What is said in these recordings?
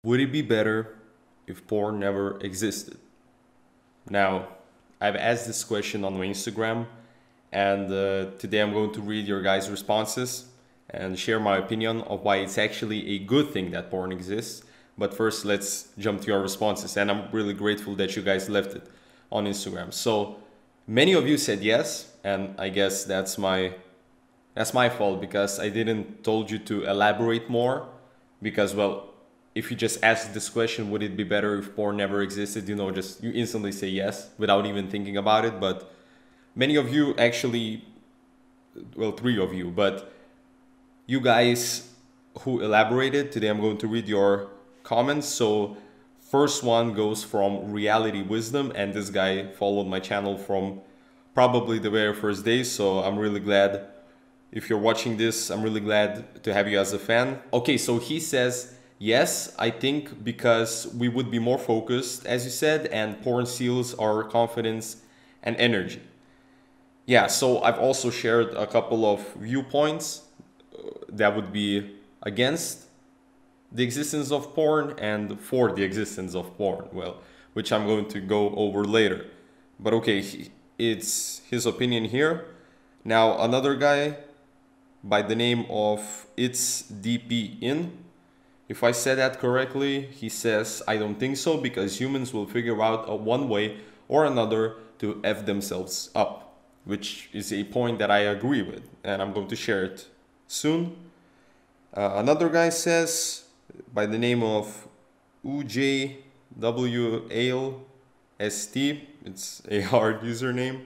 Would it be better if porn never existed? Now, I've asked this question on my Instagram, and today I'm going to read your guys' responses and share my opinion of why it's actually a good thing that porn exists. But first, let's jump to your responses, and I'm really grateful that you guys left it on Instagram. So, many of you said yes, and I guess that's my fault because I didn't told you to elaborate more because well, if you just ask this question, would it be better if porn never existed, just you instantly say yes without even thinking about it. But many of you actually, well, three of you, but you guys who elaborated today, I'm going to read your comments. So first one goes from Reality Wisdom, and this guy followed my channel from probably the very first day, so I'm really glad. If you're watching this, I'm really glad to have you as a fan. Okay, so he says, yes, I think because we would be more focused, as you said, and porn steals our confidence and energy. Yeah, so I've also shared a couple of viewpoints that would be against the existence of porn and for the existence of porn, well, which I'm going to go over later. But okay, it's his opinion here. Now, another guy by the name of It's DP In. If I said that correctly, he says, I don't think so because humans will figure out a one way or another to F themselves up, which is a point that I agree with, and I'm going to share it soon. Another guy says, by the name of UJWALST, it's a hard username,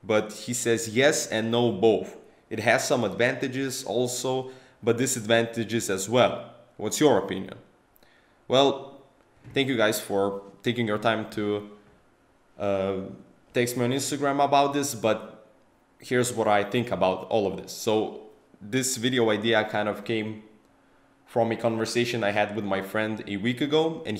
but he says yes and no both. It has some advantages also, but disadvantages as well. What's your opinion? Well, thank you guys for taking your time to text me on Instagram about this, but here's what I think about all of this. So this video idea kind of came from a conversation I had with my friend a week ago, and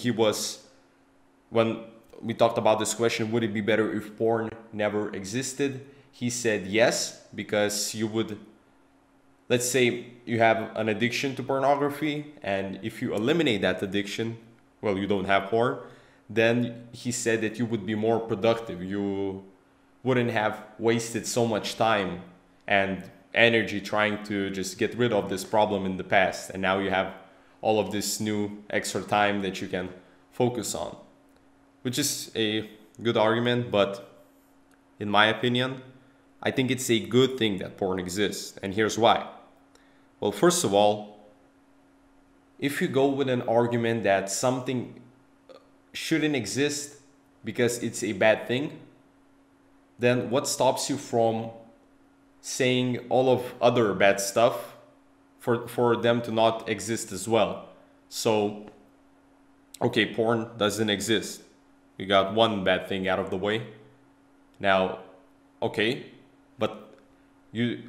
when we talked about this question, would it be better if porn never existed? He said yes, because you would, let's say you have an addiction to pornography, and if you eliminate that addiction, well, you don't have porn, then he said that you would be more productive. You wouldn't have wasted so much time and energy trying to just get rid of this problem in the past, and now you have all of this new extra time that you can focus on, which is a good argument. But in my opinion, I think it's a good thing that porn exists, and here's why. Well, first of all, if you go with an argument that something shouldn't exist because it's a bad thing, then what stops you from saying all of other bad stuff for them to not exist as well? So, okay, porn doesn't exist. We got one bad thing out of the way. Now, okay, but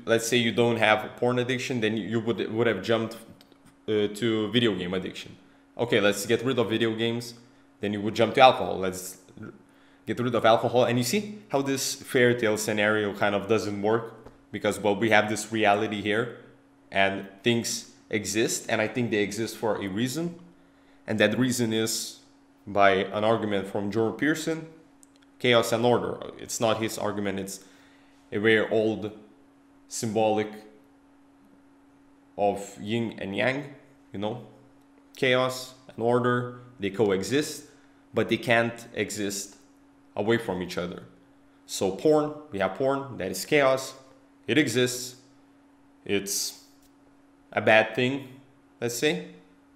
let's say you don't have porn addiction, then you would have jumped to video game addiction. Okay, let's get rid of video games, then you would jump to alcohol. Let's get rid of alcohol, and you see how this fairy tale scenario kind of doesn't work, because well, we have this reality here and things exist, and I think they exist for a reason, and that reason is by an argument from Jordan Peterson, chaos and order. It's not his argument, it's a very old symbolic of yin and yang, chaos and order, they coexist, but they can't exist away from each other. So porn, we have porn, that is chaos, it exists, it's a bad thing, let's say.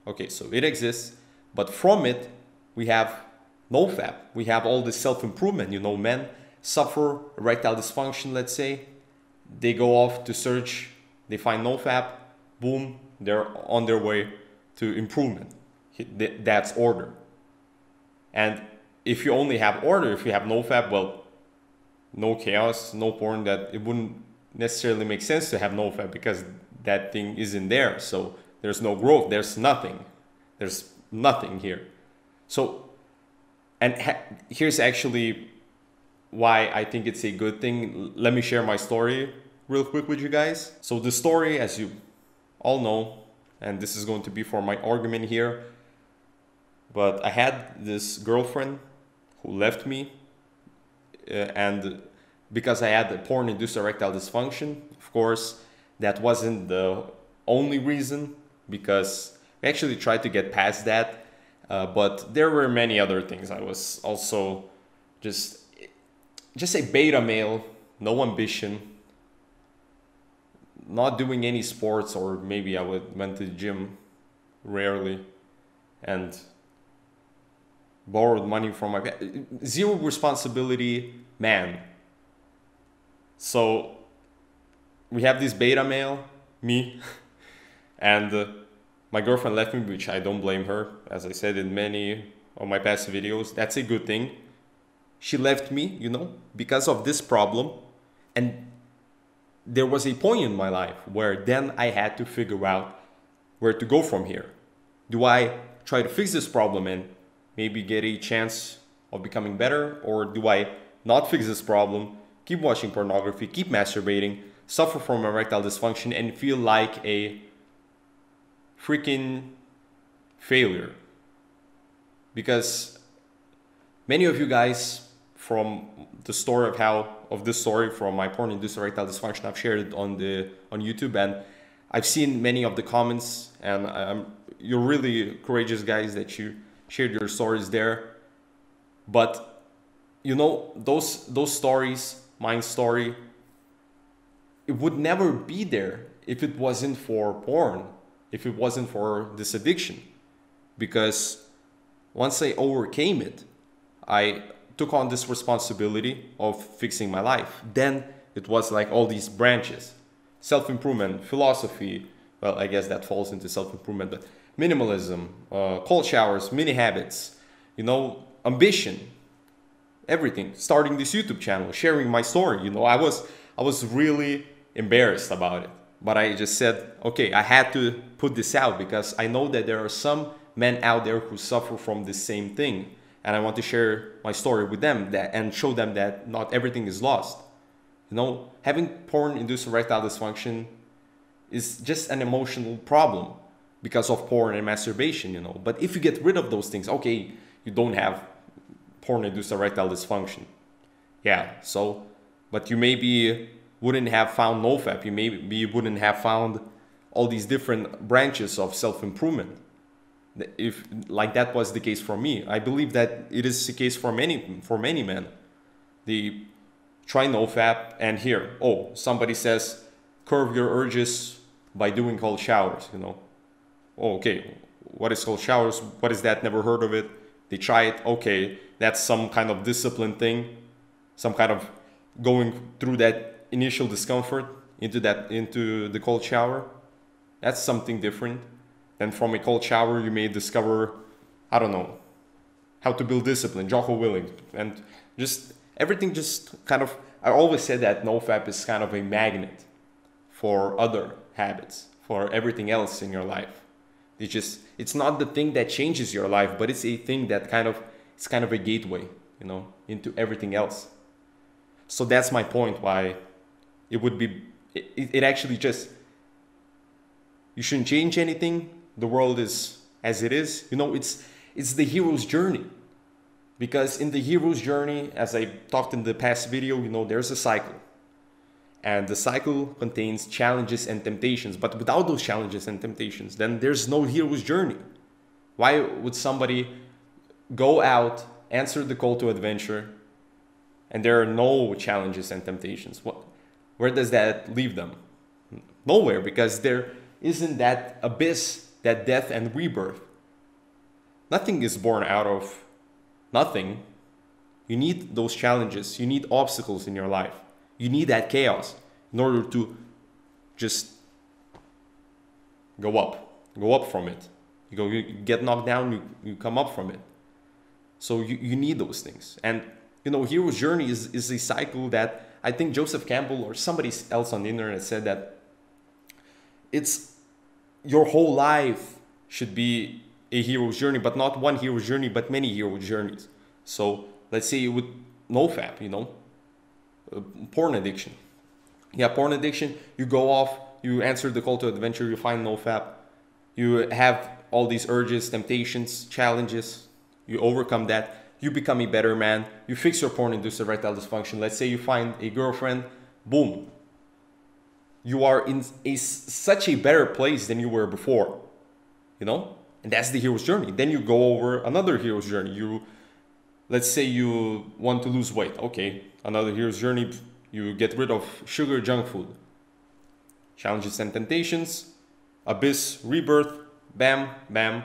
Okay, so it exists, but from it, we have NoFap. We have all this self-improvement. Men suffer erectile dysfunction, let's say. They go off to search, they find NoFap, boom, they're on their way to improvement. That's order. And if you only have order, if you have NoFap, well, no chaos, no porn, that it wouldn't necessarily make sense to have NoFap because that thing isn't there. So there's no growth, there's nothing. There's nothing here. So, and here's actually why I think it's a good thing. Let me share my story real quick with you guys. So the story, as you all know, and this is going to be for my argument here, But I had this girlfriend who left me, and because I had porn-induced erectile dysfunction, of course, that wasn't the only reason, because we actually tried to get past that, but there were many other things. I was also just a beta male, no ambition, not doing any sports, or maybe I went to the gym rarely, and borrowed money from my zero responsibility man. So we have this beta male, me, and my girlfriend left me, which I don't blame her. As I said in many of my past videos, that's a good thing. She left me, you know, because of this problem. And there was a point in my life where then I had to figure out where to go from here. Do I try to fix this problem and maybe get a chance of becoming better? Or do I not fix this problem, keep watching pornography, keep masturbating, suffer from erectile dysfunction, and feel like a freaking failure? Because many of you guys, from the story of this story from my porn-induced erectile dysfunction, I've shared it on YouTube, and I've seen many of the comments, and you're really courageous guys that you shared your stories there. But you know, those stories, my story, it would never be there if it wasn't for porn, if it wasn't for this addiction. Because once I overcame it, I took on this responsibility of fixing my life. Then it was like all these branches: self-improvement, philosophy, well, I guess that falls into self-improvement, but minimalism, cold showers, mini habits, you know, ambition, everything. Starting this YouTube channel, sharing my story, you know, I was really embarrassed about it. But I just said, okay, I had to put this out because I know that there are some men out there who suffer from the same thing. And I want to share my story with them and show them that not everything is lost. You know, having porn-induced erectile dysfunction is just an emotional problem because of porn and masturbation, you know. But if you get rid of those things, okay, you don't have porn-induced erectile dysfunction. Yeah, so, but you maybe wouldn't have found NoFap. You maybe wouldn't have found all these different branches of self-improvement. If like that was the case for me, I believe that it is the case for many men. They try NoFap, and here, oh, somebody says curb your urges by doing cold showers, you know. Oh, okay, what is cold showers? What is that? Never heard of it. They try it. Okay, that's some kind of discipline thing, some kind of going through that initial discomfort into the cold shower. That's something different. And from a cold shower, you may discover, I don't know, how to build discipline, Jocko Willing, and just everything just kind of, I always said that NoFap is kind of a magnet for other habits, for everything else in your life. It's not the thing that changes your life, but it's a thing that it's kind of a gateway, you know, into everything else. So that's my point why it would be, it actually just, you shouldn't change anything. The world is as it is. You know, it's the hero's journey. Because in the hero's journey, as I talked in the past video, you know, there's a cycle. And the cycle contains challenges and temptations. But without those challenges and temptations, then there's no hero's journey. Why would somebody go out, answer the call to adventure, and there are no challenges and temptations? Where does that leave them? Nowhere, because there isn't that abyss, that death and rebirth. Nothing is born out of nothing. You need those challenges. You need obstacles in your life. You need that chaos in order to just go up from it. You get knocked down, you come up from it. So you need those things. And you know, hero's journey is a cycle that I think Joseph Campbell or somebody else on the internet said that it's your whole life should be a hero's journey, but not one hero's journey, but many hero's journeys. So let's say with NoFap, you know, porn addiction. Yeah, porn addiction, you go off, you answer the call to adventure, you find NoFap, you have all these urges, temptations, challenges. You overcome that. You become a better man. You fix your porn-induced erectile dysfunction. Let's say you find a girlfriend. Boom. You are in such a better place than you were before. You know? And that's the hero's journey. Then you go over another hero's journey. Let's say you want to lose weight. Okay, another hero's journey. You get rid of sugar, junk food. Challenges and temptations. Abyss, rebirth. Bam, bam.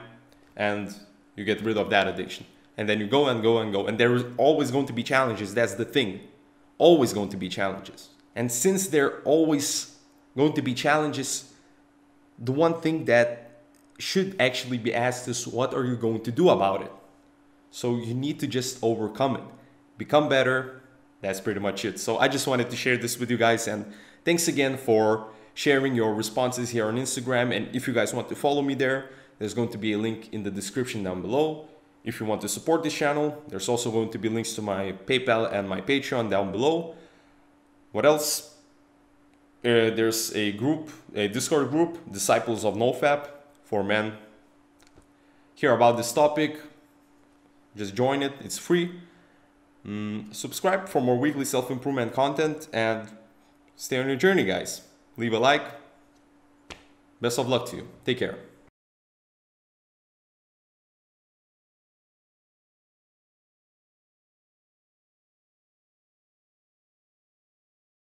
And you get rid of that addiction. And then you go and go and go. And there is always going to be challenges. That's the thing. Always going to be challenges. And since there are always going to be challenges, the one thing that should actually be asked is, what are you going to do about it? So you need to just overcome it. Become better. That's pretty much it. So I just wanted to share this with you guys. And thanks again for sharing your responses here on Instagram. And if you guys want to follow me there, there's going to be a link in the description down below. If you want to support this channel, there's also going to be links to my PayPal and my Patreon down below. What else? There's a Discord group, Disciples of NoFap, for men. Hear about this topic, just join it, it's free. Subscribe for more weekly self-improvement content and stay on your journey, guys. Leave a like. Best of luck to you. Take care.